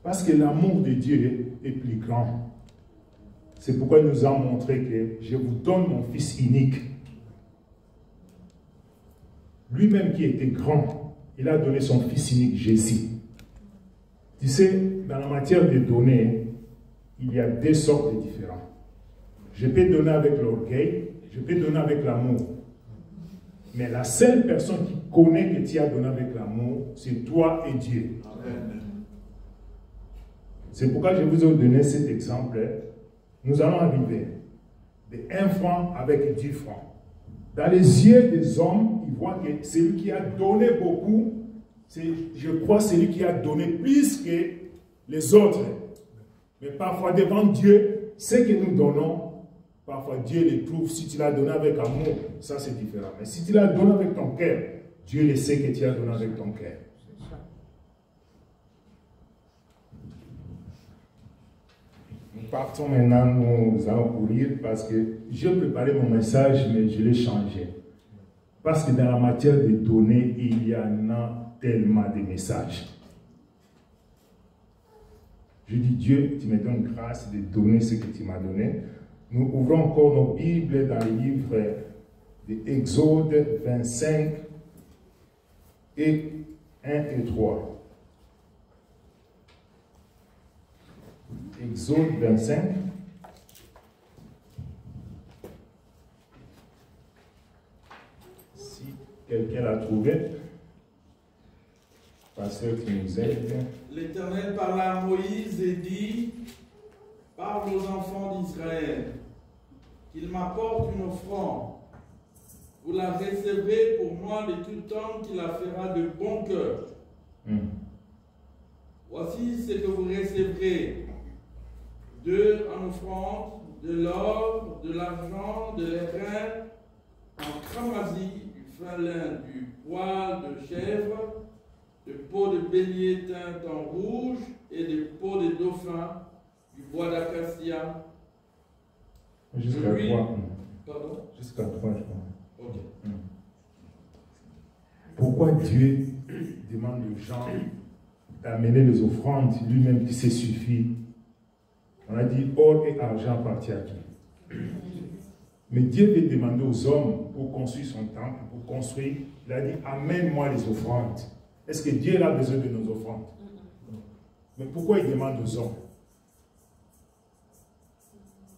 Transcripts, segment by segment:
Parce que l'amour de Dieu est plus grand. C'est pourquoi il nous a montré que je vous donne mon Fils unique. Lui-même qui était grand, il a donné son Fils unique, Jésus. Tu sais, dans la matière de donner, il y a deux sortes de différents. Je peux donner avec l'orgueil, je peux donner avec l'amour. Mais la seule personne qui connaît que tu as donné avec l'amour, c'est toi et Dieu. Amen. C'est pourquoi je vous ai donné cet exemple. Nous allons arriver de 1 franc avec 10 francs. Dans les yeux des hommes, ils voient que celui qui a donné beaucoup, c'est, je crois, celui qui a donné plus que les autres. Mais parfois, devant Dieu, ce que nous donnons, parfois Dieu les trouve. Si tu l'as donné avec amour, ça c'est différent. Mais si tu l'as donné avec ton cœur, Dieu le sait que tu as donné avec ton cœur. Nous partons maintenant, nous allons courir parce que j'ai préparé mon message, mais je l'ai changé. Parce que dans la matière de donner, il y en a tellement de messages. Je dis, Dieu, tu me donnes grâce de donner ce que tu m'as donné. Nous ouvrons encore nos Bibles dans le livre d'Exode 25 et 1 et 3. Exode 25. Si quelqu'un l'a trouvé, pasteur qui nous aide. L'Éternel parla à Moïse et dit, parle aux enfants d'Israël, qu'ils m'apportent une offrande. Vous la recevrez pour moi de tout homme qui la fera de bon cœur. Voici ce que vous recevrez. En offrande, de l'or, de l'argent, de l'airain, en cramoisi, du fin lin, du poil de chèvre, de peau de bélier teinte en rouge et de peau de dauphin, du bois d'acacia. Jusqu'à 3. Pardon? Jusqu'à 3, je crois. Ok. Pourquoi Dieu demande aux gens d'amener les offrandes, lui-même qui se suffit? On a dit or et argent appartient à qui? Mais Dieu veut demander aux hommes pour construire son temple, pour construire. Il a dit amène-moi les offrandes. Est-ce que Dieu a besoin de nos offrandes? Mais pourquoi il demande aux hommes?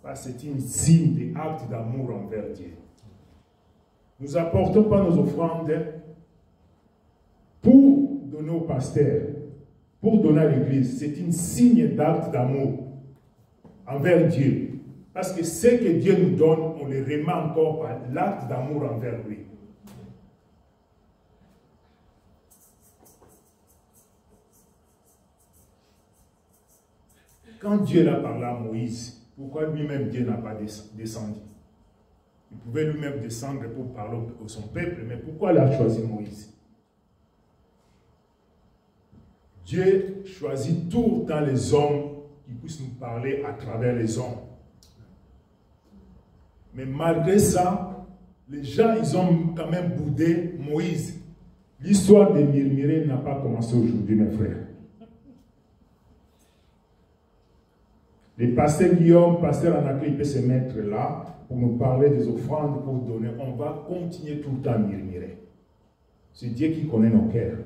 Parce que c'est un signe d'acte d'amour envers Dieu. Nous n'apportons pas nos offrandes pour donner au pasteur, pour donner à l'église. C'est un signe d'acte d'amour envers Dieu. Parce que ce que Dieu nous donne, on le remet encore par l'acte d'amour envers lui. Quand Dieu l'a parlé à Moïse, pourquoi lui-même Dieu n'a pas descendu? Il pouvait lui-même descendre pour parler à son peuple, mais pourquoi il a choisi Moïse? Dieu choisit tout le temps les hommes qui puissent nous parler à travers les hommes. Mais malgré ça, les gens, ils ont quand même boudé Moïse. L'histoire de murmurer n'a pas commencé aujourd'hui, mes frères. Le pasteur Guillaume, pasteur Anaclé, il peut se mettre là pour nous parler des offrandes, pour donner. On va continuer tout le temps à murmurer. C'est Dieu qui connaît nos cœurs.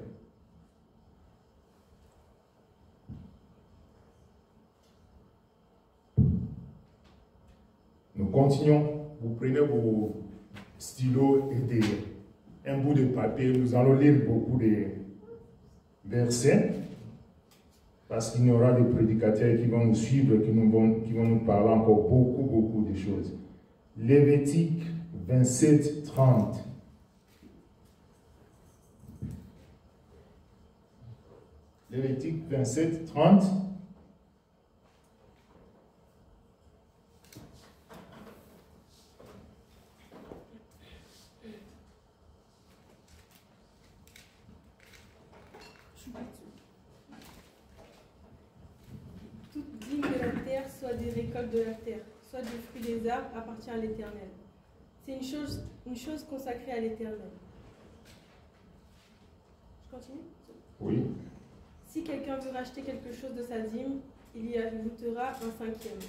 Nous continuons. Vous prenez vos stylos et un bout de papier. Nous allons lire beaucoup de versets. Parce qu'il y aura des prédicateurs qui vont nous suivre, qui vont nous parler encore beaucoup de choses. Lévitique 27, 30. Lévitique 27, 30. Soit des récoltes de la terre, soit du fruit des arbres, appartient à l'Éternel. C'est une chose consacrée à l'Éternel. Je continue? Oui. Si quelqu'un veut racheter quelque chose de sa dîme, il y ajoutera un 5e.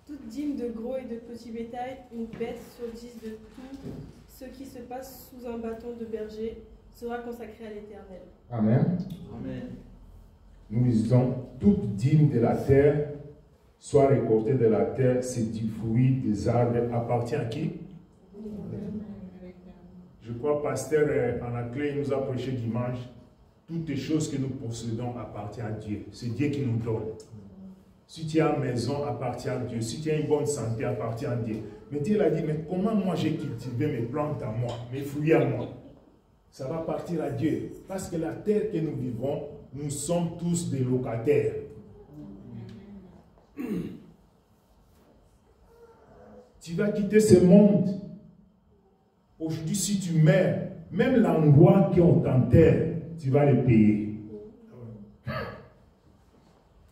Toute dîme de gros et de petit bétail, une bête sur 10 de tout ce qui se passe sous un bâton de berger, sera consacré à l'Éternel. Amen. Amen. Nous lisons, toute dîme de la terre, soit récoltée de la terre, c'est du fruit des arbres, appartient à qui? Je crois, pasteur, en la clé, il nous a prêché dimanche. Toutes les choses que nous possédons appartiennent à Dieu. C'est Dieu qui nous donne. Si tu as une maison, appartient à Dieu. Si tu as une bonne santé, appartient à Dieu. Mais Dieu a dit, mais comment moi j'ai cultivé mes plantes à moi, mes fruits à moi? Ça va partir à Dieu. Parce que la terre que nous vivons, nous sommes tous des locataires. Tu vas quitter ce monde. Aujourd'hui, si tu meurs, même l'endroit qu'on t'enterre, tu vas le payer.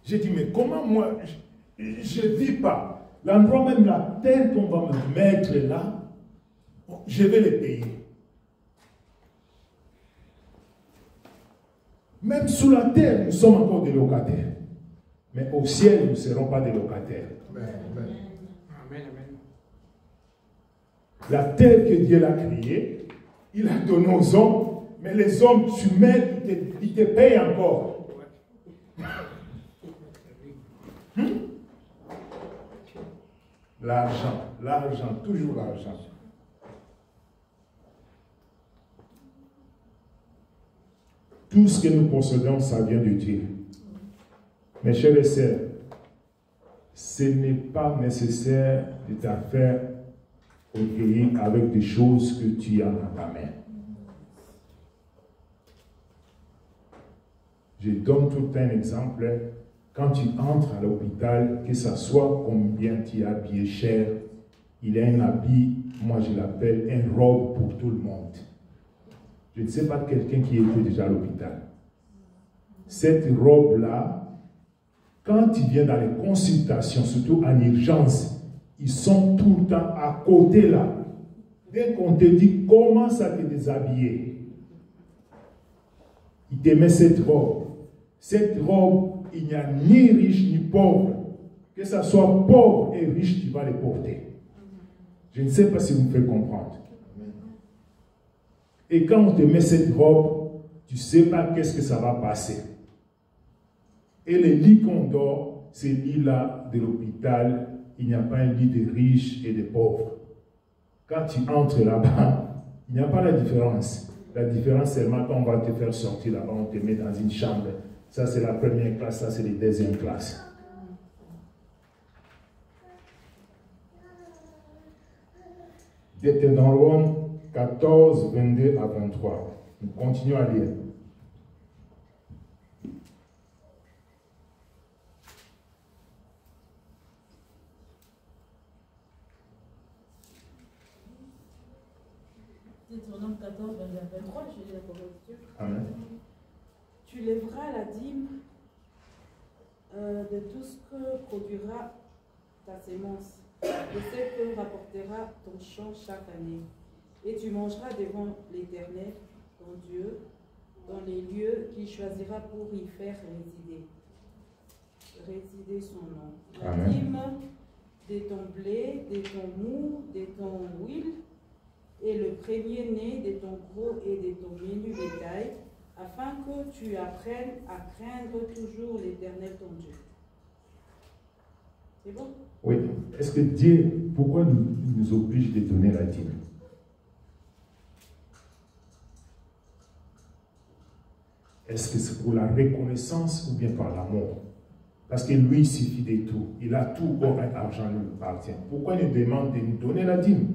J'ai dit, mais comment moi, je ne vis pas. L'endroit, même la terre qu'on va me mettre là, je vais le payer. Même sous la terre, nous sommes encore des locataires. Mais au ciel, nous ne serons pas des locataires. Amen. Amen. La terre que Dieu a créée, il a donné aux hommes, mais les hommes, tu mets, ils te payent encore. L'argent, toujours l'argent. Tout ce que nous possédons, ça vient de Dieu. Mes chers et sœurs, ce n'est pas nécessaire de te faire orgueillir avec des choses que tu as dans ta main. Je donne tout un exemple. Quand tu entres à l'hôpital, que ce soit combien tu as habillé cher, il y a un habit, moi je l'appelle une robe pour tout le monde. Je ne sais pas quelqu'un qui était déjà à l'hôpital. Cette robe-là, quand tu viens dans les consultations, surtout en urgence, ils sont tout le temps à côté là. Dès qu'on te dit comment ça te déshabiller, il te met cette robe. Cette robe, il n'y a ni riche ni pauvre. Que ce soit pauvre et riche, tu vas les porter. Je ne sais pas si vous me faites comprendre. Et quand on te met cette robe, tu ne sais pas qu'est-ce que ça va passer. Et les lits qu'on dort, ces lits-là de l'hôpital, il n'y a pas un lit de riches et de pauvres. Quand tu entres là-bas, il n'y a pas la différence. La différence, c'est seulement quand on va te faire sortir là-bas, on te met dans une chambre. Ça, c'est la première classe, ça, c'est la deuxième classe. Deutéronome 14, 22 à 23. Nous continuons à lire. Deutéronome 14, 22 à 23, je lis la parole de Dieu. Amen. Tu lèveras la dîme de tout ce que produira ta sémence, de ce que rapportera ton champ chaque année. Et tu mangeras devant l'Éternel, ton Dieu, dans les lieux qu'il choisira pour y faire résider son nom. La Amen. dîme de ton blé, de ton mou, de ton huile, et le premier-né de ton gros et de ton menu bétail, afin que tu apprennes à craindre toujours l'Éternel ton Dieu. C'est bon? Oui. Est-ce que Dieu, pourquoi il nous oblige de donner la dîme? Est-ce que c'est pour la reconnaissance ou bien par l'amour? Parce que lui, il suffit de tout. Il a tout, or et argent lui appartient. Pourquoi il nous demande de nous donner la dîme?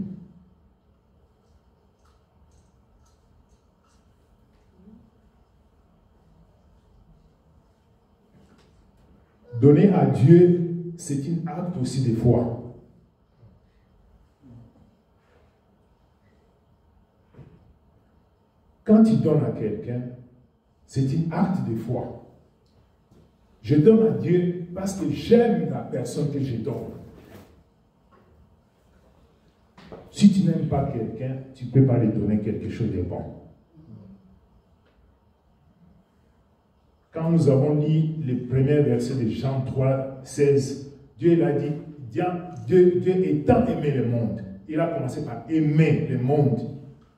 Donner à Dieu, c'est un acte aussi de foi. Quand tu donnes à quelqu'un, c'est un acte de foi. Je donne à Dieu parce que j'aime la personne que je donne. Si tu n'aimes pas quelqu'un, tu ne peux pas lui donner quelque chose de bon. quand nous avons lu les premiers versets de Jean 3, 16, Dieu l'a dit, Dieu étant aimé le monde, il a commencé par aimer le monde.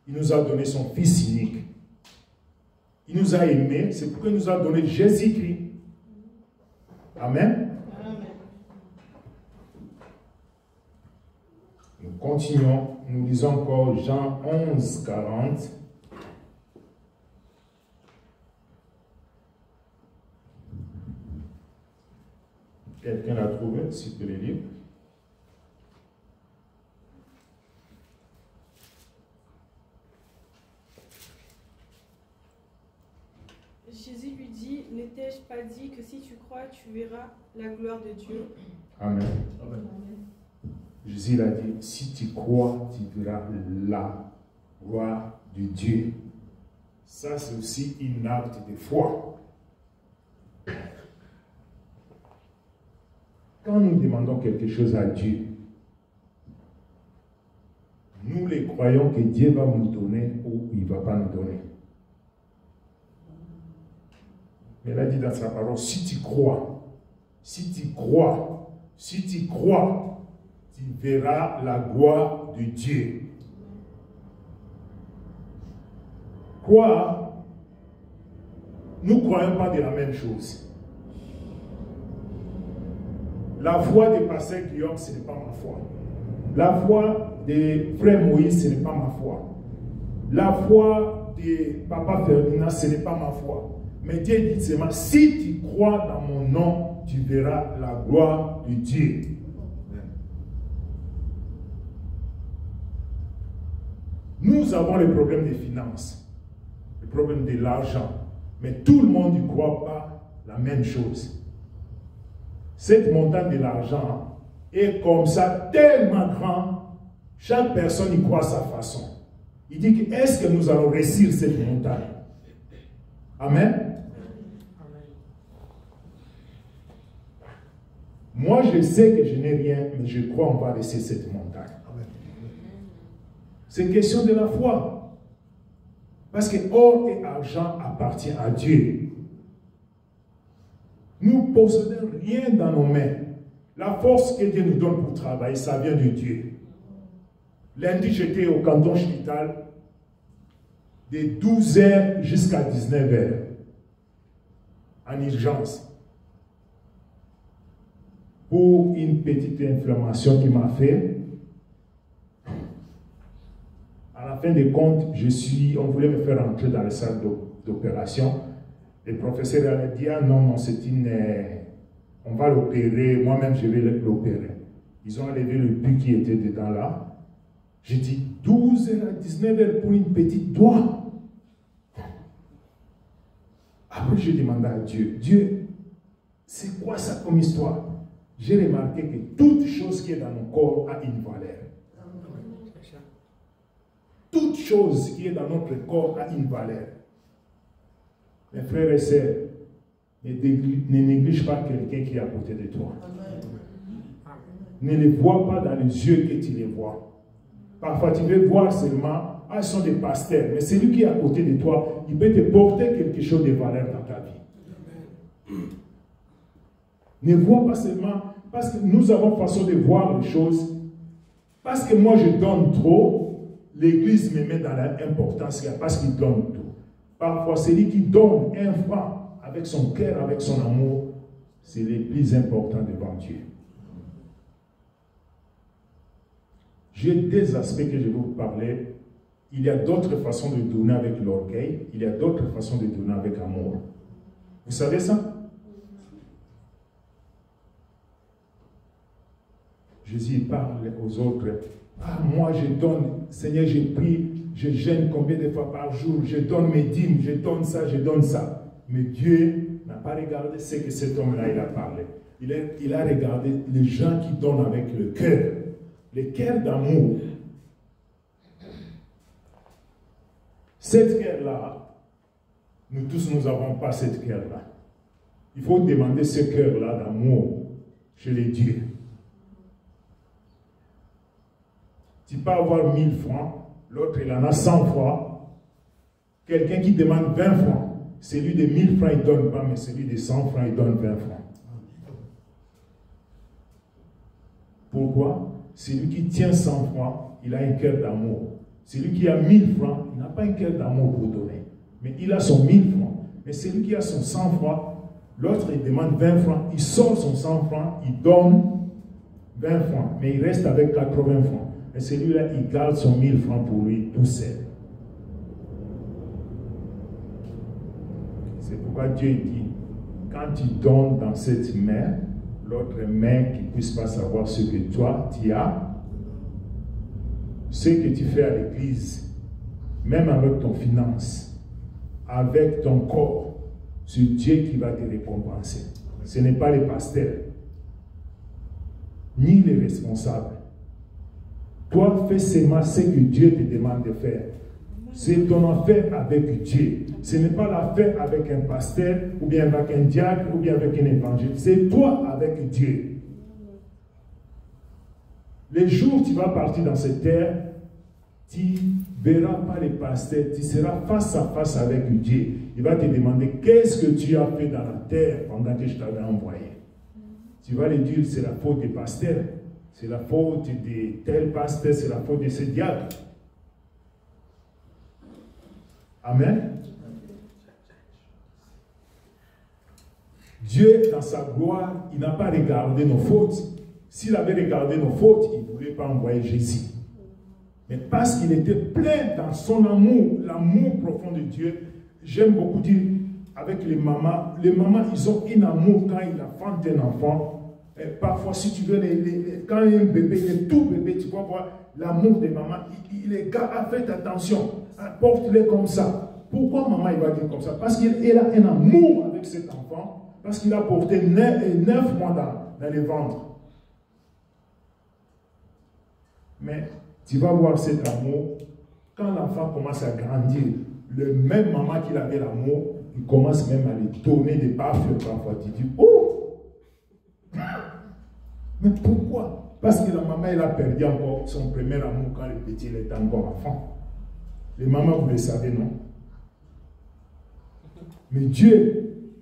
Il nous a donné son Fils unique. Il nous a aimés, c'est pourquoi il nous a donné Jésus-Christ. Amen. Amen. Nous continuons, nous lisons encore Jean 11, 40. Quelqu'un l'a trouvé, s'il peut le lire. Jésus lui dit, ne t'ai-je pas dit que si tu crois, tu verras la gloire de Dieu? Amen. Amen. Jésus l'a dit, si tu crois, tu verras la gloire de Dieu. Ça, c'est aussi une acte de foi. Quand nous demandons quelque chose à Dieu, nous les croyons que Dieu va nous donner ou il ne va pas nous donner. Mais il a dit dans sa parole, si tu crois, si tu crois, si tu crois, tu verras la gloire de Dieu. Croire, nous ne croyons pas de la même chose. La foi de pasteur Guillaume, ce n'est pas ma foi. La foi de frère Moïse, ce n'est pas ma foi. La foi de papa Ferdinand, ce n'est pas ma foi. Mais Dieu dit seulement, si tu crois dans mon nom, tu verras la gloire de Dieu. Nous avons le problème des finances, le problème de l'argent. Mais tout le monde ne croit pas la même chose. Cette montagne de l'argent est comme ça, tellement grand, chaque personne y croit à sa façon. Il dit que est-ce que nous allons réussir cette montagne? Amen. Moi, je sais que je n'ai rien, mais je crois qu'on va laisser cette montagne. C'est une question de la foi. Parce que or et argent appartient à Dieu. Nous ne possédons rien dans nos mains. La force que Dieu nous donne pour travailler, ça vient de Dieu. Lundi, j'étais au canton Chital de 12h jusqu'à 19h en urgence pour une petite inflammation qui m'a fait. À la fin des comptes, on voulait me faire entrer dans la salle d'opération. Le professeur a dit, ah non, c'est on va l'opérer, moi-même je vais l'opérer. Ils ont enlevé le but qui était dedans là. J'ai dit, 12h à 19h pour une petite doigt. Après, j'ai demandé à Dieu, Dieu, c'est quoi ça comme histoire? J'ai remarqué que toute chose qui est dans mon corps a une valeur. Toute chose qui est dans notre corps a une valeur. Mes frères et sœurs, ne néglige pas quelqu'un qui est à côté de toi. Ne les vois pas dans les yeux que tu les vois. Parfois, tu veux voir seulement, ils sont des pasteurs, mais celui qui est à côté de toi, il peut te porter quelque chose de valeur dans ta vie. Ne vois pas seulement, parce que nous avons façon de voir les choses, parce que moi je donne trop, l'Église me met dans l'importance parce qu'il donne tout. Parfois, celui qui donne un franc avec son cœur, avec son amour, c'est le plus important devant Dieu. J'ai des aspects que je vais vous parler. Il y a d'autres façons de donner avec l'orgueil. Il y a d'autres façons de donner avec amour. Vous savez ça? Jésus parle aux autres. Ah, moi je donne, Seigneur, j'ai pris, je jeûne combien de fois par jour, je donne mes dîmes, je donne ça, je donne ça. Mais Dieu n'a pas regardé ce que cet homme-là il a parlé. Il a regardé les gens qui donnent avec le cœur d'amour. Cette cœur-là, nous tous, nous n'avons pas cette cœur-là. Il faut demander ce cœur-là d'amour chez les dieux. Tu peux avoir 1000 francs, l'autre il en a 100 francs. Quelqu'un qui demande 20 francs, celui de 1000 francs, il ne donne pas, mais celui de 100 francs, il donne 20 francs. Pourquoi? Celui qui tient 100 francs, il a un cœur d'amour. Celui qui a 1000 francs, il n'a pas un cœur d'amour pour donner. Mais il a son 1000 francs. Mais celui qui a son 100 francs, l'autre, il demande 20 francs. Il sort son 100 francs, il donne 20 francs. Mais il reste avec 80 francs. Et celui-là, il garde son 1000 francs pour lui tout seul. C'est pourquoi Dieu dit, quand tu donnes dans cette main, l'autre main qui ne puisse pas savoir ce que toi, tu as, ce que tu fais à l'église, même avec ton finance, avec ton corps, c'est Dieu qui va te récompenser. Ce n'est pas les pasteurs, ni les responsables. Toi, fais seulement ce que Dieu te demande de faire. C'est ton affaire avec Dieu. Ce n'est pas l'affaire avec un pasteur, ou bien avec un diacre, ou bien avec un évangile. C'est toi avec Dieu. Les jours où tu vas partir dans cette terre, tu ne verras pas les pasteurs, tu seras face à face avec Dieu. Il va te demander qu'est-ce que tu as fait dans la terre pendant que je t'avais envoyé. Tu vas lui dire c'est la faute des pasteurs, c'est la faute de tel pasteur, c'est la faute de ce diacre. Amen. Dieu, dans sa gloire, il n'a pas regardé nos fautes. S'il avait regardé nos fautes, il ne voulait pas envoyer Jésus. Mais parce qu'il était plein dans son amour, l'amour profond de Dieu, j'aime beaucoup dire avec les mamans, ils ont un amour quand ils enfantent un enfant. Et parfois, si tu veux, quand il y a un bébé, il est tout bébé, tu vas voir l'amour des mamans. Les gars, faites attention, porte-les comme ça. Pourquoi maman il va dire comme ça? Parce qu'il a un amour avec cet enfant, parce qu'il a porté 9 mois dans le ventre. Mais tu vas voir cet amour, quand l'enfant commence à grandir, le même maman qu'il avait l'amour, il commence même à lui donner des baffes parfois. Tu dis, oh! Mais pourquoi? Parce que la maman, elle a perdu encore son premier amour quand le petit était encore enfant. Les mamans, vous le savez, non? Mais Dieu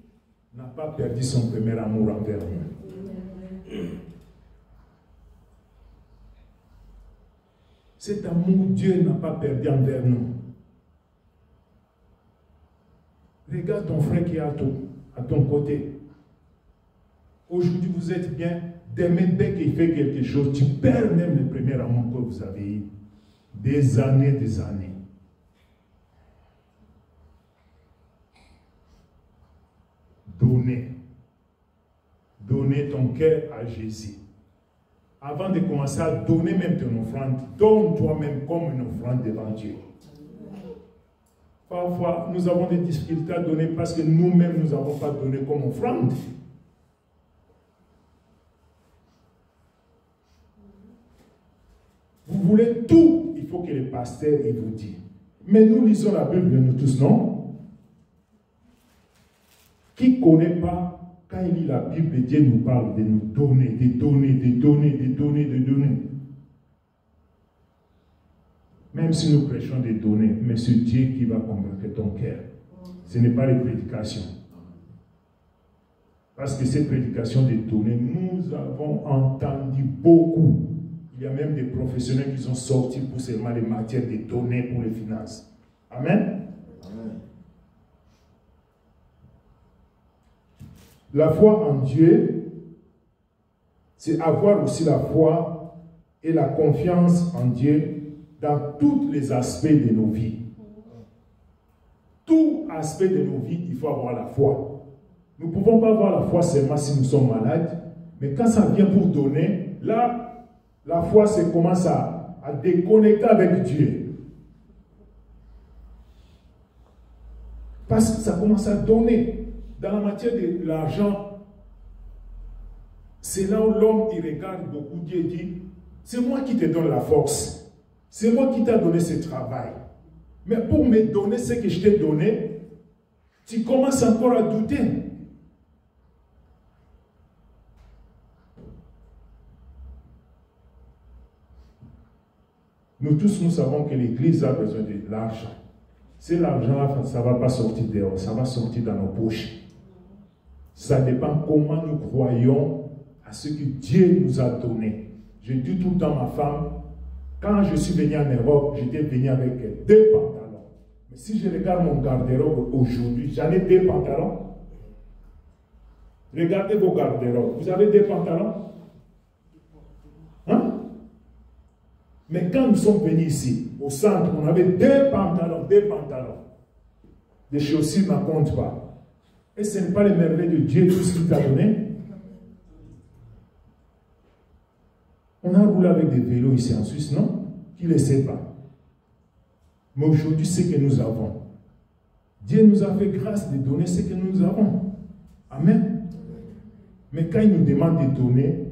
n'a pas perdu son premier amour envers nous. Cet amour, Dieu n'a pas perdu envers nous. Regarde ton frère qui est à ton côté. Aujourd'hui, vous êtes bien. Demain, dès qu'il fait quelque chose, tu perds même le premier amour que vous avez eu. Des années, des années. Donner. Donner ton cœur à Jésus. Avant de commencer à donner même ton offrande, donne toi-même comme une offrande devant Dieu. Parfois, nous avons des difficultés à donner parce que nous-mêmes, nous n'avons pas donné comme offrande. Vous voulez tout, il faut que le pasteur il vous dise. Mais nous lisons la Bible, nous tous, non? Qui ne connaît pas, quand il lit la Bible, Dieu nous parle de nous donner, de donner, de donner, de donner, de donner. Même si nous prêchons de donner, mais c'est Dieu qui va convaincre ton cœur. Ce n'est pas les prédications. Parce que ces prédications de donner, nous avons entendu beaucoup. Il y a même des professionnels qui sont sortis pour seulement les matières de donner pour les finances. Amen. Amen. La foi en Dieu, c'est avoir aussi la foi et la confiance en Dieu dans tous les aspects de nos vies. Tout aspect de nos vies, il faut avoir la foi. Nous ne pouvons pas avoir la foi seulement si nous sommes malades, mais quand ça vient pour donner, là, la foi commence à déconnecter avec Dieu. Parce que ça commence à donner. Dans la matière de l'argent, c'est là où l'homme il regarde beaucoup. Dieu dit, c'est moi qui te donne la force. C'est moi qui t'ai donné ce travail. Mais pour me donner ce que je t'ai donné, tu commences encore à douter. Nous tous, nous savons que l'Église a besoin de l'argent. C'est l'argent, ça ne va pas sortir dehors, ça va sortir dans nos poches. Ça dépend comment nous croyons à ce que Dieu nous a donné. Je dis tout le temps à ma femme, quand je suis venu en Europe, j'étais venu avec 2 pantalons. Mais si je regarde mon garde-robe aujourd'hui, j'en ai 2 pantalons. Regardez vos garde-robes. Vous avez 2 pantalons? Hein? Mais quand nous sommes venus ici, au centre, on avait 2 pantalons, 2 pantalons. Les chaussures ne comptent pas. Et ce n'est pas les merveilles de Dieu, tout ce qu'il t'a donné. On a roulé avec des vélos ici en Suisse, non? Qui ne le sait pas. Mais aujourd'hui, ce que nous avons. Dieu nous a fait grâce de donner ce que nous avons. Amen. Mais quand il nous demande de donner,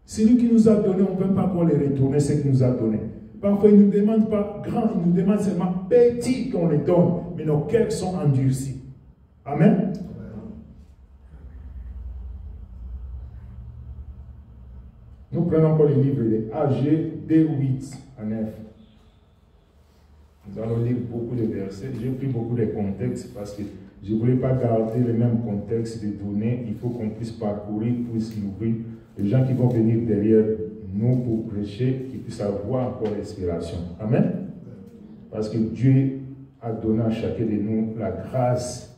c'est lui qui nous a donné, on ne peut pas qu'on les retourner ce qu'il nous a donné. Parfois, il ne nous demande pas grand, il nous demande seulement petit qu'on les donne, mais nos cœurs sont endurcis. Amen. Nous prenons encore les livres de AG 2:8 à 9. Nous allons lire beaucoup de versets. J'ai pris beaucoup de contextes parce que je ne voulais pas garder le même contexte de données. Il faut qu'on puisse parcourir, puisse nourrir les gens qui vont venir derrière nous pour prêcher, qui puissent avoir encore l'inspiration. Amen. Parce que Dieu a donné à chacun de nous la grâce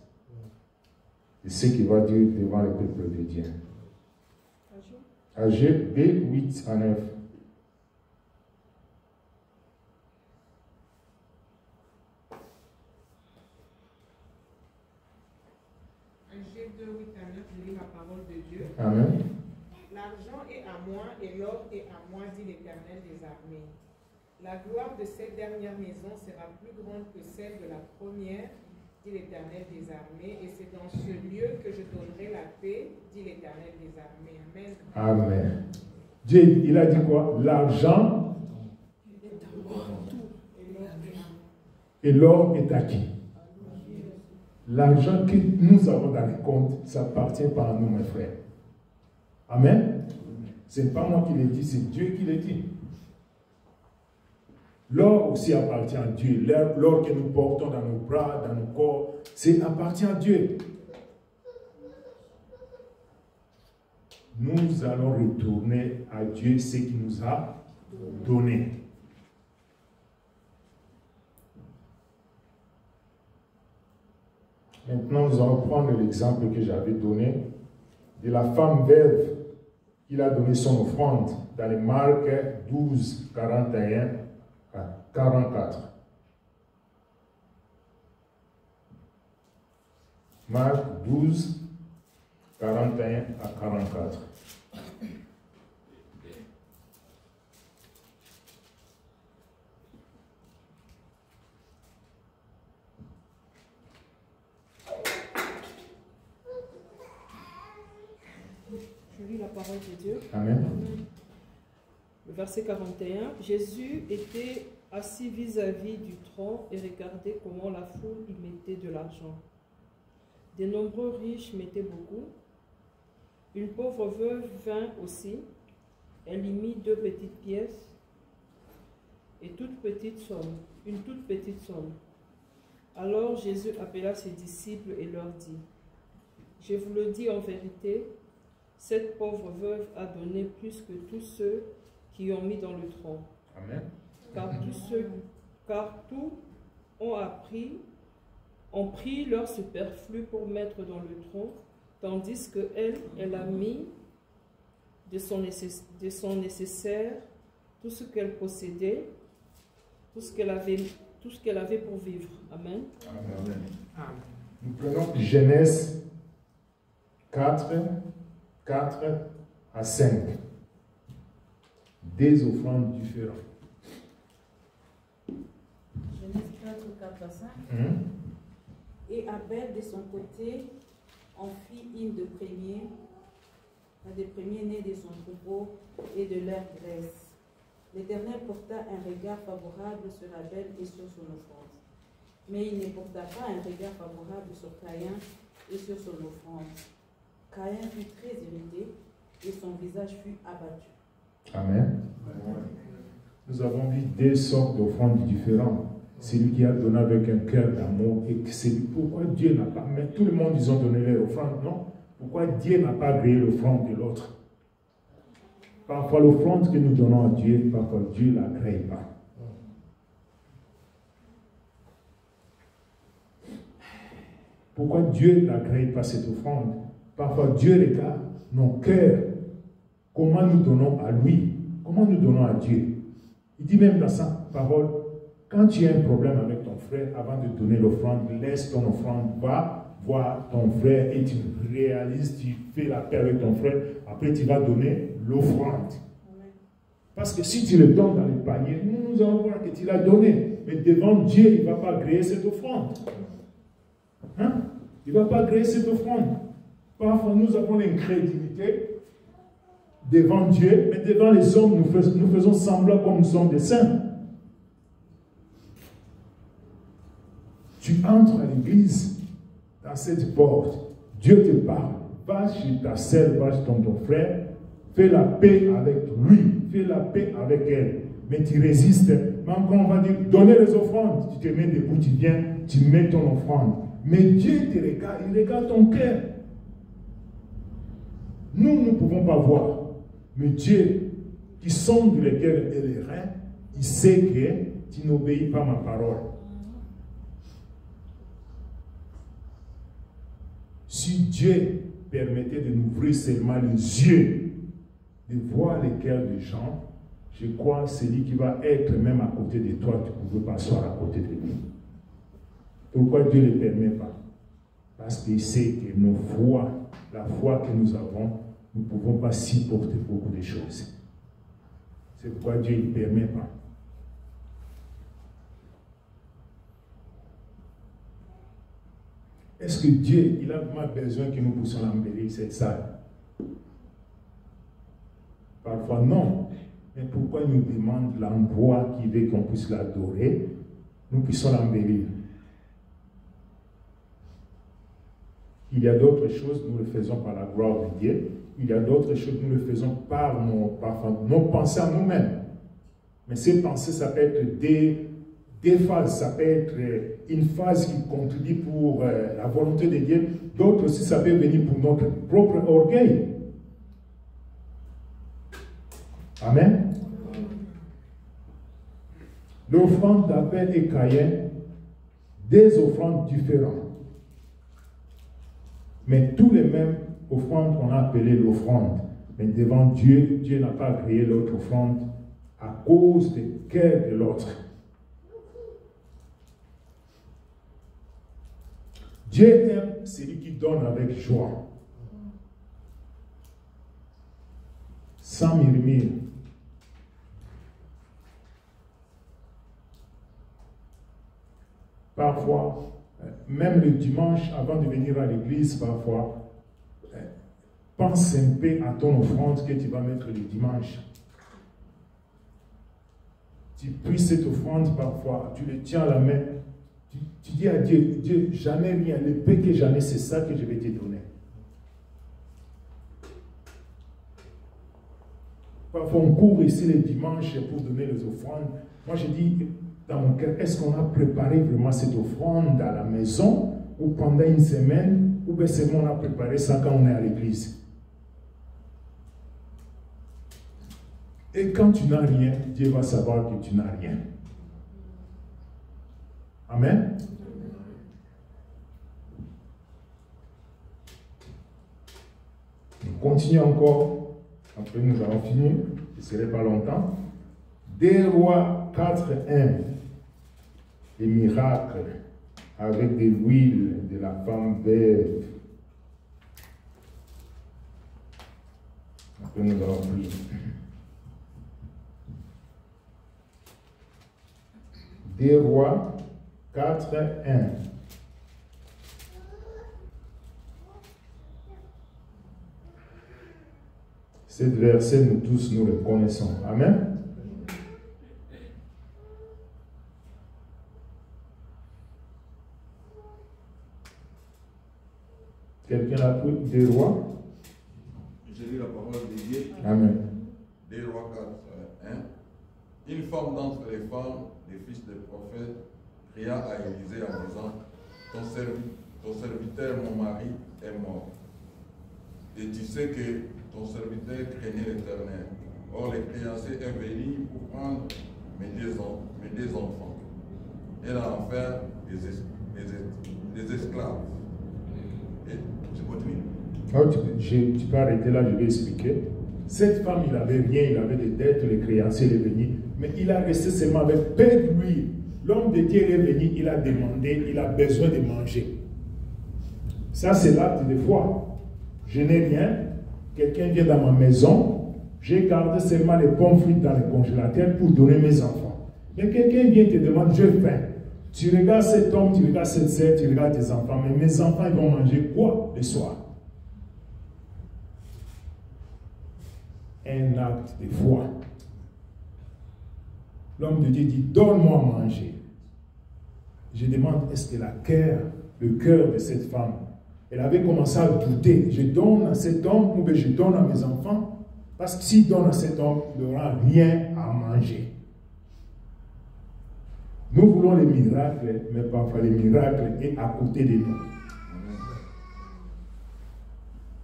de ce qu'il va dire devant le peuple de Dieu. AG 2:8 à 9. AG 2:8 à 9, je lis la parole de Dieu. Amen. L'argent est à moi et l'or est à moi, dit l'Éternel des armées. La gloire de cette dernière maison sera plus grande que celle de la première, dit l'Éternel des armées, et c'est dans ce lieu que je donnerai la paix, dit l'Éternel des armées. Amen. Amen. Dieu, il a dit quoi? L'argent et l'or est à qui? L'argent que nous avons dans les comptes, ça appartient pas à nous, mes frères. Amen. Ce n'est pas moi qui l'ai dit, c'est Dieu qui l'a dit. L'or aussi appartient à Dieu. L'or que nous portons dans nos bras, dans nos corps, c'est appartient à Dieu. Nous allons retourner à Dieu ce qu'il nous a donné. Maintenant, nous allons prendre l'exemple que j'avais donné de la femme veuve qui a donné son offrande dans les Marc 12, 41 à 44. Marc 12, 41 à 44. Je lis la parole de Dieu. Amen. Le verset 41. Jésus était assis vis-à-vis du tronc et regardait comment la foule y mettait de l'argent. De nombreux riches mettaient beaucoup. Une pauvre veuve vint aussi. Elle y mit 2 petites pièces et une toute petite somme. Alors Jésus appela ses disciples et leur dit, « Je vous le dis en vérité, cette pauvre veuve a donné plus que tous ceux qui ont mis dans le tronc. Amen. Car tous ont pris leur superflu pour mettre dans le tronc, tandis qu'elle, elle a mis de son nécessaire tout ce qu'elle possédait, tout ce qu'elle avait pour vivre. Amen. Amen. Nous prenons Genèse 4 à 5. Des offrandes différentes. Genèse 4 à 5. Et Abel, de son côté, en fit une des premiers-nés de son troupeau et de leur graisse. L'Éternel porta un regard favorable sur Abel et sur son offrande. Mais il ne porta pas un regard favorable sur Caïn et sur son offrande. Caïn fut très irrité et son visage fut abattu. Amen. Nous avons vu 2 sortes d'offrandes différentes. C'est lui qui a donné avec un cœur d'amour. Et c'est pourquoi Dieu n'a pas... Mais tout le monde, ils ont donné leur offrande, non? Pourquoi Dieu n'a pas agréé l'offrande de l'autre? Parfois, l'offrande que nous donnons à Dieu, parfois Dieu ne l'agrée pas. Pourquoi Dieu n'agrée pas cette offrande? Parfois, Dieu regarde nos cœurs. Comment nous donnons à lui? Comment nous donnons à Dieu? Il dit même dans sa parole, quand tu as un problème avec ton frère, avant de donner l'offrande, laisse ton offrande, va voir ton frère et tu réalises, tu fais la paix avec ton frère, après tu vas donner l'offrande. Parce que si tu le donnes dans les paniers, nous allons voir que tu l'as donné. Mais devant Dieu, il ne va pas agréer cette offrande. Hein? Il ne va pas agréer cette offrande. Parfois, nous avons l'incrédulité devant Dieu, mais devant les hommes, nous faisons semblant comme nous sommes des saints. Tu entres à l'église, dans cette porte, Dieu te parle. Va chez ta sœur, va chez ton frère, fais la paix avec lui, fais la paix avec elle. Mais tu résistes. Mais encore on va dire, donnez les offrandes. Tu te mets debout, tu viens, tu mets ton offrande. Mais Dieu te regarde, il regarde ton cœur. Nous ne pouvons pas voir. Mais Dieu, qui sonde les cœurs et les reins, il sait que tu n'obéis pas à ma parole. Si Dieu permettait de nous ouvrir seulement les yeux, de voir les cœurs des gens, je crois que celui qui va être même à côté de toi, tu ne peux pas asseoir à côté de lui. Pourquoi Dieu ne le permet pas? Parce qu'il sait que nos foi, la foi que nous avons, nous ne pouvons pas supporter beaucoup de choses. C'est pourquoi Dieu ne le permet pas. Est-ce que Dieu, il a vraiment besoin que nous puissions embellir cette salle? Parfois non. Mais pourquoi il nous demande l'endroit qui veut qu'on puisse l'adorer? Nous puissions l'embellir. Il y a d'autres choses, nous le faisons par la gloire de Dieu. Il y a d'autres choses, nous le faisons par nos pensées à nous-mêmes. Mais ces pensées, ça peut être des phases. Ça peut être une phase qui contribue pour la volonté de Dieu. D'autres aussi, ça peut venir pour notre propre orgueil. Amen. L'offrande d'Abel et Caïn, des offrandes différentes. Mais tous les mêmes offrandes, on a appelé l'offrande. Mais devant Dieu, Dieu n'a pas créé l'autre offrande à cause du cœur de l'autre. Dieu aime celui qui donne avec joie, sans murmure. Parfois, même le dimanche, avant de venir à l'église, parfois, pense un peu à ton offrande que tu vas mettre le dimanche. Tu pries cette offrande parfois, tu le tiens à la main, tu dis à Dieu, Dieu, j'en ai rien, le peu que j'en ai, c'est ça que je vais te donner. Parfois, on court ici le dimanche pour donner les offrandes. Moi, je dis, dans mon cœur, est-ce qu'on a préparé vraiment cette offrande à la maison ou pendant une semaine, ou bien c'est bon, on a préparé ça quand on est à l'église? Et quand tu n'as rien, Dieu va savoir que tu n'as rien. Amen. On continue encore. Après, nous allons finir. Ce ne serait pas longtemps. 2 Rois 4:1. Les miracles avec de l'huile de la femme veuve. Après, nous allons prier. 2 Rois 4:1. Cet verset, nous tous, nous le connaissons. Amen. Quelqu'un a pris 2 Rois? Je lis la parole de Dieu. Amen. 2 Rois 4:1. Une femme d'entre les femmes, les fils des prophètes, cria à Élisée en disant, ton serviteur, mon mari, est mort. Et tu sais que ton serviteur craignait l'Éternel. Or, le créancier est venu pour prendre mes deux enfants et en faire des esclaves. Et je continue. Tu peux arrêter là, je vais expliquer. Cette femme, il n'avait rien, il avait des dettes, le créancier est venu, mais il a resté seulement avec peu de lui. L'homme de Dieu est venu, il a demandé, il a besoin de manger. Ça, c'est l'acte de foi. Je n'ai rien, quelqu'un vient dans ma maison, j'ai gardé seulement les pommes frites dans le congélateur pour donner mes enfants. Mais quelqu'un vient te demander, j'ai faim. Tu regardes cet homme, tu regardes cette sœur, tu regardes tes enfants, mais mes enfants, ils vont manger quoi le soir? Un acte de foi. L'homme de Dieu dit, donne-moi à manger. Je demande, est-ce que le cœur de cette femme, elle avait commencé à douter, je donne à cet homme ou bien je donne à mes enfants? Parce que s'il donne à cet homme, il n'aura rien à manger. Nous voulons les miracles, mais parfois les miracles sont à côté de nous.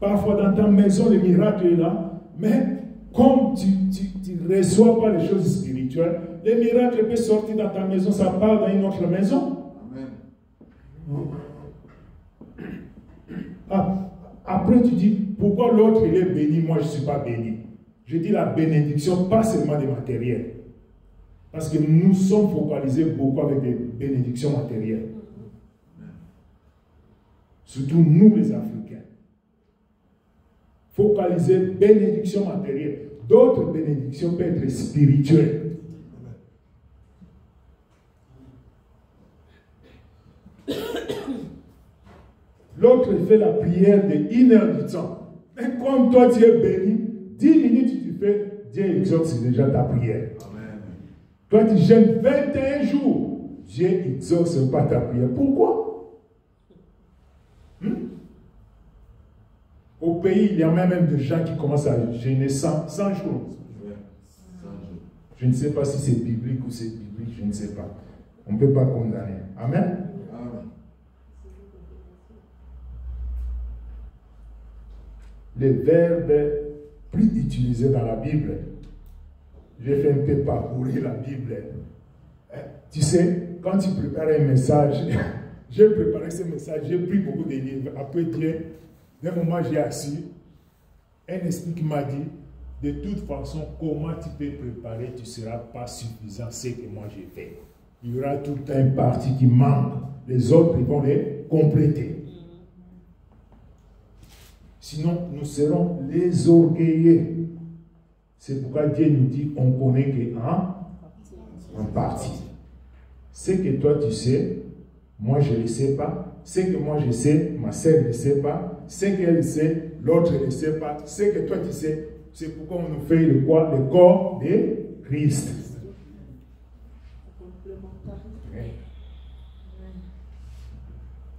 Parfois dans ta maison, le miracle est là, mais comme tu ne reçois pas les choses spirituelles, les miracles peuvent sortir dans ta maison, ça part dans une autre maison. Amen. Après tu dis, pourquoi l'autre il est béni, moi je ne suis pas béni? Je dis la bénédiction, pas seulement des matériels. Parce que nous sommes focalisés beaucoup avec des bénédictions matérielles. Surtout nous les Africains. Focaliser bénédictions matérielles. D'autres bénédictions peuvent être spirituelles. L'autre fait la prière de 1 heure du temps. Mais comme toi tu es béni, 10 minutes tu fais, Dieu exauce déjà ta prière. Amen. Toi tu jeûnes 21 jours, Dieu exauce pas ta prière. Pourquoi? Au pays, il y a même des gens qui commencent à jeûner 100 jours. Je ne sais pas si c'est biblique ou c'est biblique, je ne sais pas. On ne peut pas condamner. Amen. Les verbes plus utilisés dans la Bible. J'ai fait un peu parcourir la Bible. Tu sais, quand tu prépares un message, j'ai préparé ce message, j'ai pris beaucoup de livres. Après Dieu, d'un moment j'ai assis, un esprit qui m'a dit, de toute façon, comment tu peux préparer, tu ne seras pas suffisant ce que moi j'ai fait. Il y aura tout un parti qui manque. Les autres, ils vont les compléter. Sinon, nous serons les orgueilleux. C'est pourquoi Dieu nous dit, on connaît qu'en partie. Ce que toi tu sais, moi je ne le sais pas. Ce que moi je sais, ma sœur ne le sait pas. Ce qu'elle sait, l'autre ne le sait pas. Ce que toi tu sais, c'est pourquoi on nous fait le quoi? Le corps de Christ.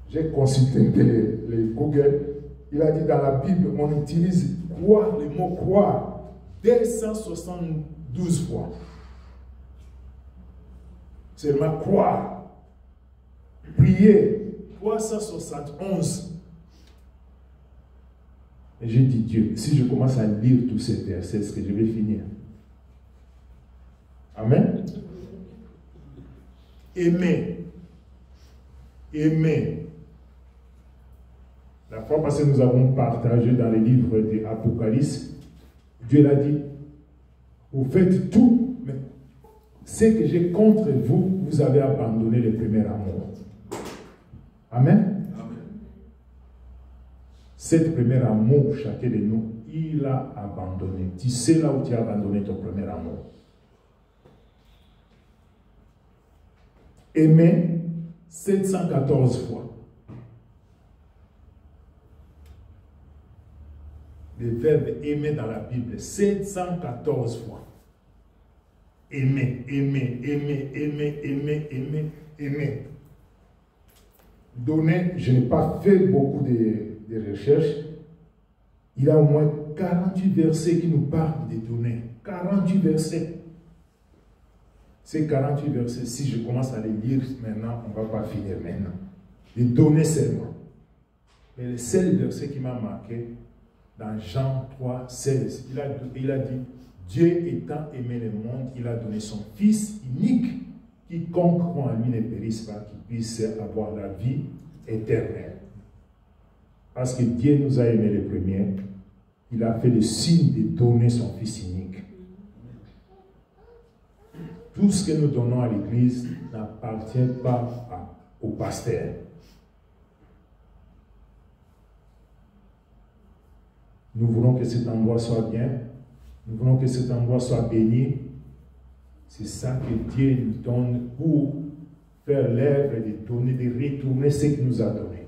J'ai consulté un peu les Google. Il a dit dans la Bible, on utilise croire, le mot croire, 272 fois. Seulement croire. Prier, 371. Et j'ai dit, Dieu, si je commence à lire tous ces versets, est-ce que je vais finir? Amen. Aimer. Aimer. La fois passée, nous avons partagé dans les livres de l'Apocalypse, Dieu l'a dit, vous faites tout, mais ce que j'ai contre vous, vous avez abandonné le premier amour. Amen. Amen. Cet premier amour, chacun de nous, il a abandonné. Tu sais là où tu as abandonné ton premier amour. Aimer 714 fois. Le verbe aimer dans la Bible, 714 fois. Aimer, aimer, aimer, aimer, aimer, aimer, aimer. Donner, je n'ai pas fait beaucoup de recherches. Il y a au moins 48 versets qui nous parlent de donner. 48 versets. Ces 48 versets, si je commence à les lire maintenant, on ne va pas finir maintenant. Les donner seulement. Mais le seul verset qui m'a marqué, dans Jean 3, 16, il a dit, Dieu étant aimé le monde, il a donné son Fils unique, quiconque croit en lui ne périsse pas, qu'il puisse avoir la vie éternelle. Parce que Dieu nous a aimés les premiers, il a fait le signe de donner son Fils unique. Tout ce que nous donnons à l'Église n'appartient pas au pasteur. Nous voulons que cet endroit soit bien. Nous voulons que cet endroit soit béni. C'est ça que Dieu nous donne pour faire l'œuvre de donner, de retourner ce qu'il nous a donné.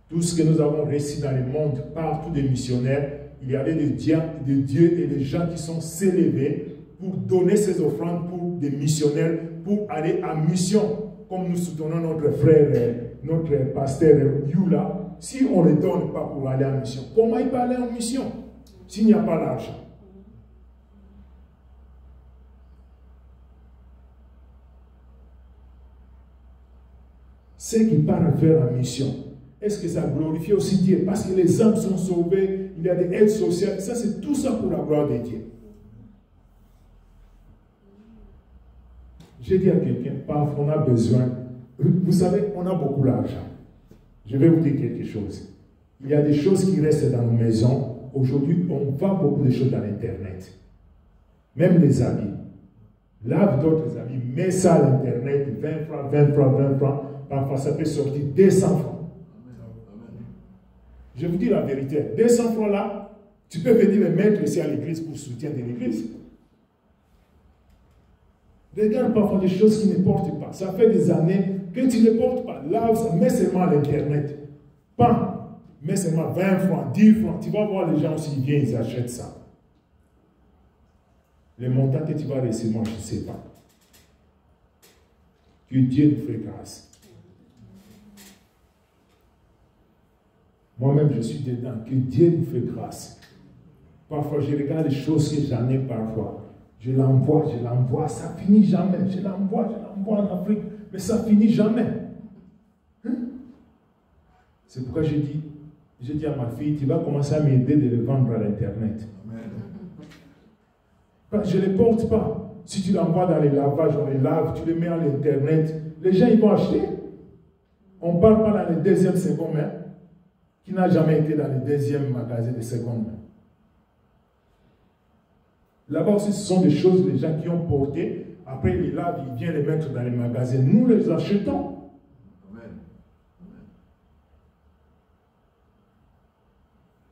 Tout ce que nous avons reçu dans le monde, partout des missionnaires, il y avait des dieux et des gens qui sont s'élever pour donner ces offrandes pour des missionnaires, pour aller en mission. Comme nous soutenons notre frère, notre pasteur Yula, si on ne le donne pas pour aller en mission, comment il peut aller en mission s'il n'y a pas d'argent? Ce qu'il part faire en mission, est-ce que ça glorifie aussi Dieu? Parce que les âmes sont sauvées, il y a des aides sociales, ça c'est tout ça pour la gloire de Dieu. J'ai dit à quelqu'un, parfois on a besoin, vous savez, on a beaucoup d'argent. Je vais vous dire quelque chose. Il y a des choses qui restent dans nos maisons. Aujourd'hui, on vend beaucoup de choses dans l'Internet. Même les habits. Lave d'autres habits, mets ça à l'Internet, 20 francs, 20 francs, 20 francs. Parfois, ça peut sortir 200 francs. Je vous dis la vérité. 200 francs là, tu peux venir les mettre ici à l'église pour soutien de l'église. Regarde parfois des choses qui ne portent pas. Ça fait des années que tu ne portes pas. Lave ça, mets seulement à l'Internet. Pas, mets seulement 20 francs, 10 francs. Tu vas voir les gens s'ils viennent, ils achètent ça. Le montant que tu vas recevoir, je ne sais pas. Que Dieu nous fait grâce. Moi-même, je suis dedans. Que Dieu nous fait grâce. Parfois, je regarde les choses que j'en ai parfois. Je l'envoie, ça finit jamais. Je l'envoie en Afrique, mais ça finit jamais. Hein? C'est pourquoi j'ai dit à ma fille, tu vas commencer à m'aider de le vendre à l'Internet. Je ne les porte pas. Si tu l'envoies dans les lavages, on les lave, tu les mets à l'Internet, les gens ils vont acheter. On ne parle pas dans les deuxièmes secondes main, qui n'a jamais été dans les deuxièmes magasins de seconde main. Là-bas aussi, ce sont des choses, les gens qui ont porté, après ils les lavent, ils viennent les mettre dans les magasins. Nous les achetons. Amen.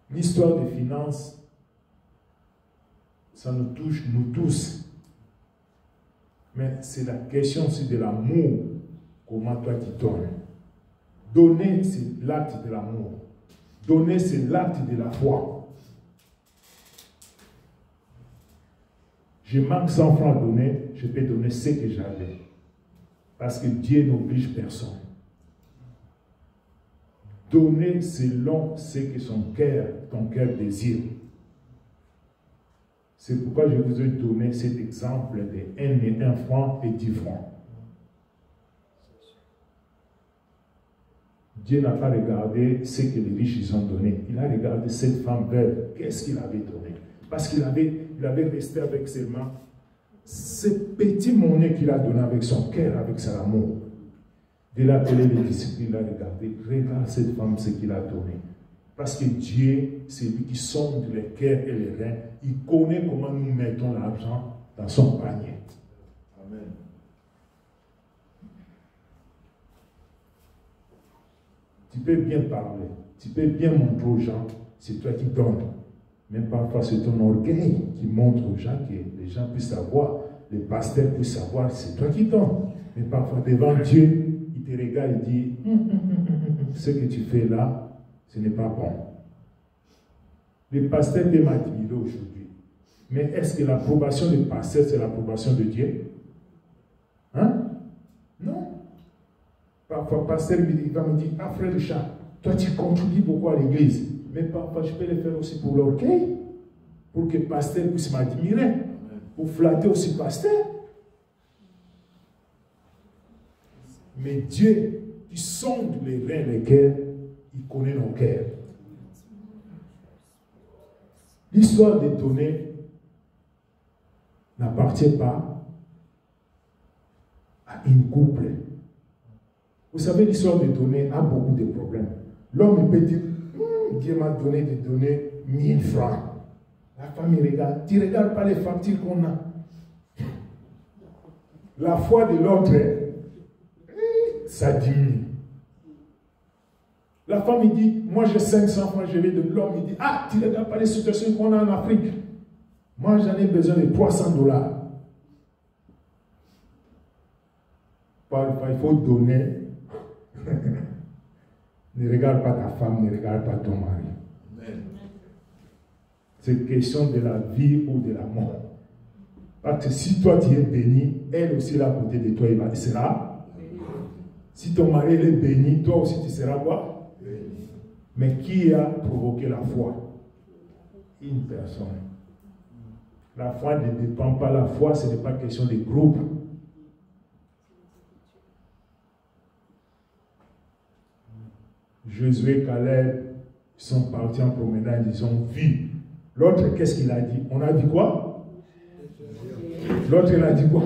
L'histoire des finances, ça nous touche, nous tous. Mais c'est la question aussi de l'amour. Comment toi tu donnes. Donner, c'est l'acte de l'amour. Donner, c'est l'acte de la foi. Je manque 100 francs à donner, je peux donner ce que j'avais. Parce que Dieu n'oblige personne. Donner selon ce que ton cœur désire. C'est pourquoi je vous ai donné cet exemple de 1 franc et 10 francs. Dieu n'a pas regardé ce que les riches ils ont donné. Il a regardé cette femme veuve. Qu'est-ce qu'il avait donné? Parce qu'il avait resté avec seulement ces petits monnaies qu'il a donné avec son cœur, avec son amour. Il a appelé les disciples, il a regardé. Regarde cette femme, ce qu'il a donné. Parce que Dieu, c'est lui qui sonde les cœurs et les reins. Il connaît comment nous mettons l'argent dans son panier. Amen. Tu peux bien parler, tu peux bien montrer aux gens, c'est toi qui donnes. Mais parfois, c'est ton orgueil qui montre aux gens que les gens puissent savoir, les pasteurs puissent savoir, c'est toi qui donnes. Mais parfois, devant Dieu, il te regarde et dit, ce que tu fais là, ce n'est pas bon. Les pasteurs peuvent m'admirer aujourd'hui. Mais est-ce que l'approbation des pasteurs, c'est l'approbation de Dieu? Hein? Non. Parfois, le pasteur il va me dire, ah frère Richard, toi tu contribues beaucoup à l'église. Mais parfois, je peux le faire aussi pour l'orgueil, pour que le pasteur puisse m'admirer, pour flatter aussi le pasteur. Mais Dieu, qui sonde les reins et les cœurs, il connaît nos cœurs. L'histoire des données n'appartient pas à une couple. Vous savez, l'histoire des données a beaucoup de problèmes. L'homme peut dire, Dieu m'a donné des données 1000 francs. La femme regarde. Tu ne regardes pas les factures qu'on a. La foi de l'autre, ça diminue. La femme, il dit, moi j'ai 500 francs, je vais de l'homme, il dit, ah, tu ne regardes pas les situations qu'on a en Afrique. Moi, j'en ai besoin de 300 $. Il faut donner. Ne regarde pas ta femme, ne regarde pas ton mari. C'est question de la vie ou de la mort. Parce que si toi tu es béni, elle aussi là à côté de toi, elle sera. Si ton mari est béni, toi aussi tu seras quoi? Mais qui a provoqué la foi? Une personne. La foi ne dépend pas, la foi ce n'est pas question de groupe. Josué et Caleb sont partis en promenade, ils ont vu. L'autre, qu'est-ce qu'il a dit? On a dit quoi? L'autre, il a dit quoi?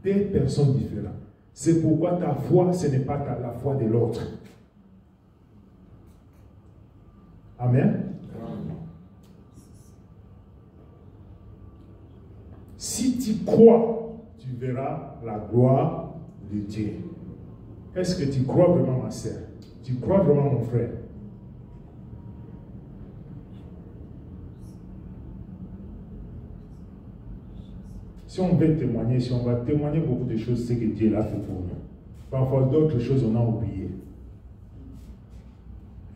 Des personnes différentes. C'est pourquoi ta foi, ce n'est pas la foi de l'autre. Amen. Si tu crois, tu verras la gloire de Dieu. Est-ce que tu crois vraiment, ma sœur? Tu crois vraiment, mon frère? Si on veut témoigner, si on va témoigner beaucoup de choses, c'est que Dieu l'a fait pour nous. Parfois, d'autres choses, on a oublié.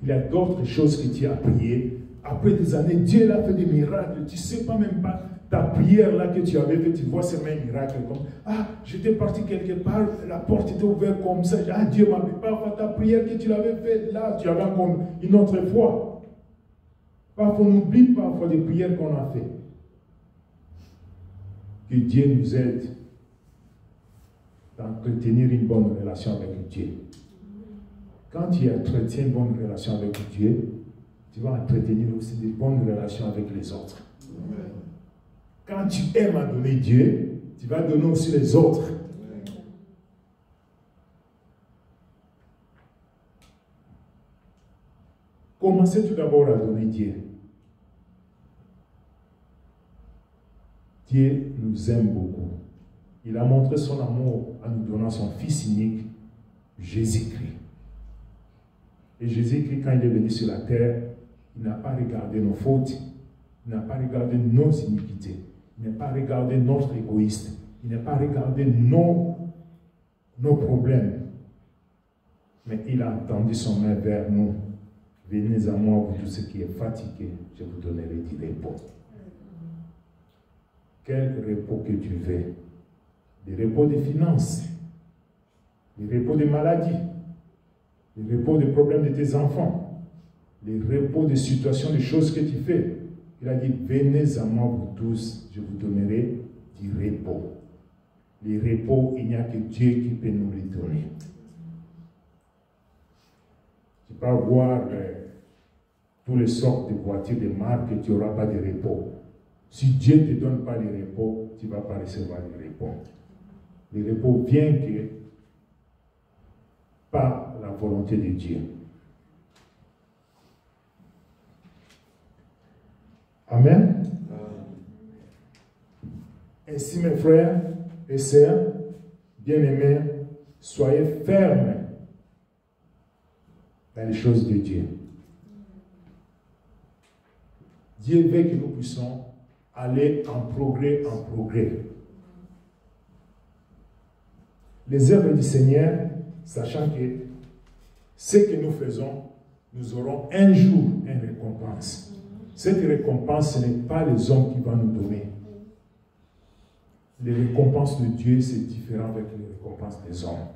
Il y a d'autres choses que tu as priées. Après des années, Dieu l'a fait des miracles. Tu ne sais pas même pas ta prière là que tu avais fait. Tu vois ces mêmes miracles comme ah, j'étais parti quelque part, la porte était ouverte comme ça. Ah, Dieu m'a fait. Parfois, ta prière que tu l'avais faite là, tu avais encore une autre foi. Parfois, on oublie parfois des prières qu'on a faites. Que Dieu nous aide d'entretenir une bonne relation avec Dieu. Quand tu entretiens une bonne relation avec Dieu, tu vas entretenir aussi des bonnes relations avec les autres. Amen. Quand tu aimes à donner Dieu, tu vas donner aussi les autres. Amen. Commencez tout d'abord à donner Dieu. Dieu nous aime beaucoup. Il a montré son amour en nous donnant son Fils unique, Jésus-Christ. Et Jésus-Christ, quand il est venu sur la terre, il n'a pas regardé nos fautes, il n'a pas regardé nos iniquités, il n'a pas regardé notre égoïsme, il n'a pas regardé nos problèmes. Mais il a entendu son main vers nous. Venez à moi, vous tous ceux qui êtes fatigués, je vous donnerai du repos. Quel repos que tu veux? Des repos de finances, des repos de maladies, des repos des problèmes de tes enfants, des repos de situations, des choses que tu fais. Il a dit, venez à moi vous tous, je vous donnerai du repos. Les repos, il n'y a que Dieu qui peut nous les donner. Tu peux avoir toutes les sortes de voitures, de marques, et tu n'auras pas de repos. Si Dieu ne te donne pas les repos, tu ne vas pas recevoir les repos. Les repos viennent que par la volonté de Dieu. Amen. Ainsi, mes frères et sœurs, bien-aimés, soyez fermes dans les choses de Dieu. Dieu veut que nous puissions aller en progrès, Les œuvres du Seigneur, sachant que ce que nous faisons, nous aurons un jour une récompense. Cette récompense, ce n'est pas les hommes qui vont nous donner. Les récompenses de Dieu, c'est différent avec les récompenses des hommes.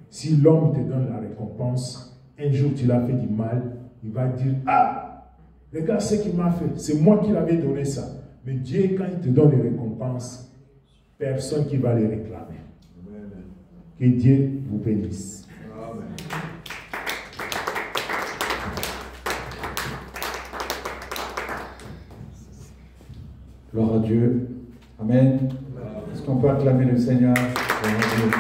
Si l'homme te donne la récompense, un jour tu l'as fait du mal, il va dire, ah, regarde ce qu'il m'a fait, c'est moi qui l'avais donné ça. Mais Dieu, quand il te donne les récompenses, personne qui va les réclamer. Que Dieu vous bénisse. Amen. Gloire à Dieu. Amen. Est-ce qu'on peut acclamer le Seigneur? Gloire à Dieu.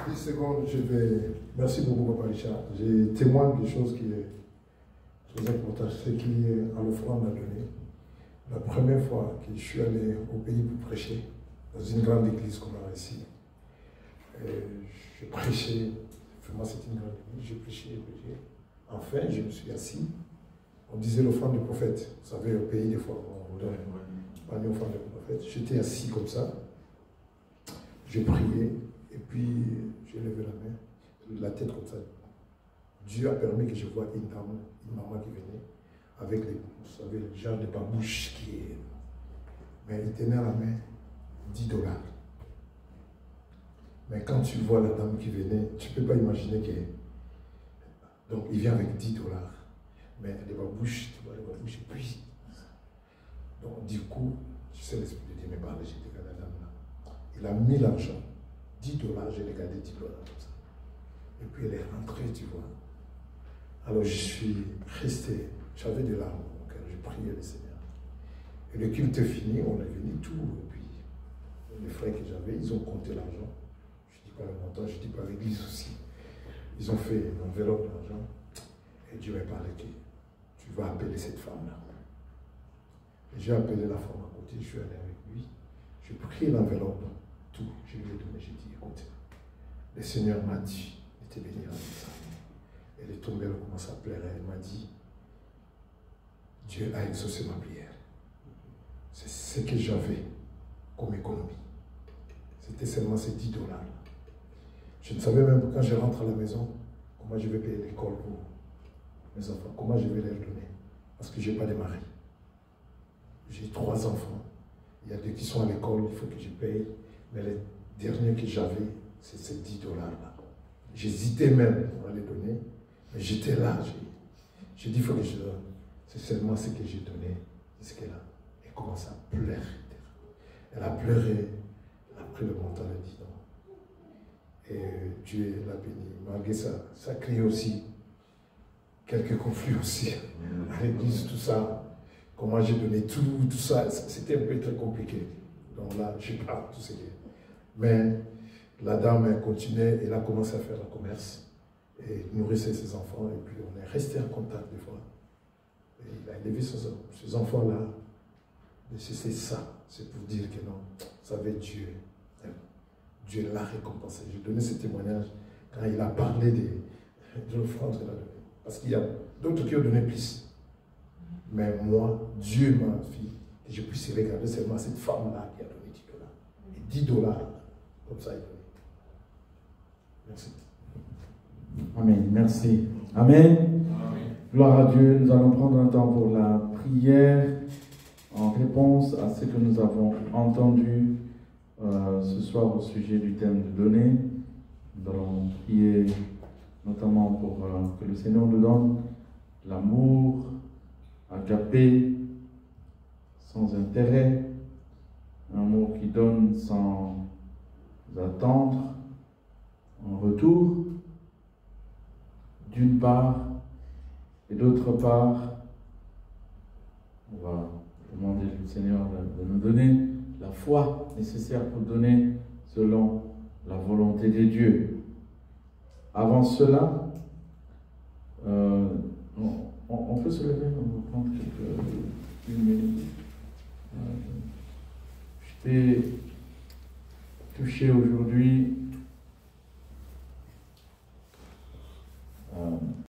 10 secondes, je vais... Merci beaucoup, Papa Richard. Je témoigne des choses qui est très importantes. Ce qui est à l'offrande à donner. La première fois que je suis allé au pays pour prêcher, dans une grande église comme là ici, je prêchais, vraiment c'est une grande église, j'ai prêché. Enfin, je me suis assis. On disait l'offrande du prophète. Vous savez, au pays, des fois, on donne pas une offrande du prophète. J'étais assis comme ça. J'ai prié. Et puis, j'ai levé la main, la tête comme ça. Dieu a permis que je voie une dame, une maman qui venait, avec les, vous savez, le genre de babouche qui est... Mais il tenait à la main $10. Mais quand tu vois la dame qui venait, tu ne peux pas imaginer que... Donc, il vient avec $10. Mais les babouches, tu vois, les babouches, et puis... Donc, du coup, tu sais, l'Esprit de Dieu me parlait, j'étais avec la dame là. Il a mis l'argent. $10, j'ai regardé $10 comme ça. Et puis elle est rentrée, tu vois. Alors je suis resté, j'avais des larmes dans mon cœur, je priais le Seigneur. Et le culte fini, on est venu tout. Et puis les frères que j'avais, ils ont compté l'argent. Je ne dis pas le montant, je ne dis pas l'église aussi. Ils ont fait une enveloppe d'argent. Et Dieu m'a parlé que tu vas appeler cette femme-là. J'ai appelé la femme à côté, je suis allé avec lui. J'ai pris l'enveloppe. Tout, je lui ai donné, j'ai dit, écoute, le Seigneur m'a dit de te bénir avec ça. Elle est tombée, elle a commencé à pleurer, elle m'a dit, Dieu a exaucé ma prière. C'est ce que j'avais comme économie. C'était seulement ces $10. Je ne savais même pas quand je rentre à la maison, comment je vais payer l'école pour mes enfants, comment je vais les donner, parce que je n'ai pas de mari. J'ai 3 enfants, il y a 2 qui sont à l'école, il faut que je paye. Mais les derniers que j'avais, c'est ces $10 là. J'hésitais même à les donner, mais j'étais là. J'ai dit, il faut que je donne. C'est seulement ce que j'ai donné, c'est ce qu'elle a. Elle commence à pleurer. Elle a pleuré, elle a pris le montant, elle a dit non. Et Dieu l'a béni. Malgré ça, ça crée aussi quelques conflits aussi à l'église, tout ça. Comment j'ai donné tout ça, c'était un peu très compliqué. Donc là, je ne sais pas tout ce qui est. Mais la dame, elle continuait, elle a commencé à faire le commerce et nourrissait ses enfants. Et puis on est resté en contact des fois. Et il a élevé ses enfants-là. Et c'est ça, c'est pour dire que non, vous savez, Dieu l'a récompensé. J'ai donné ce témoignage quand il a parlé de l'offrande qu'il a donnée. Parce qu'il y a d'autres qui ont donné plus. Mais moi, Dieu m'a fait que je puisse regarder seulement cette femme-là qui a donné $10. Et $10, comme ça, il donne. Merci. Amen. Merci. Amen. Amen. Gloire à Dieu. Nous allons prendre un temps pour la prière en réponse à ce que nous avons entendu ce soir au sujet du thème de donner. Nous allons prier notamment pour que le Seigneur nous donne l'amour, agapé, sans intérêt, un amour qui donne sans attendre en retour, d'une part, et d'autre part, on va demander au Seigneur de nous donner la foi nécessaire pour donner selon la volonté de Dieu. Avant cela, on peut se lever, on va prendre une minute. J'étais touché aujourd'hui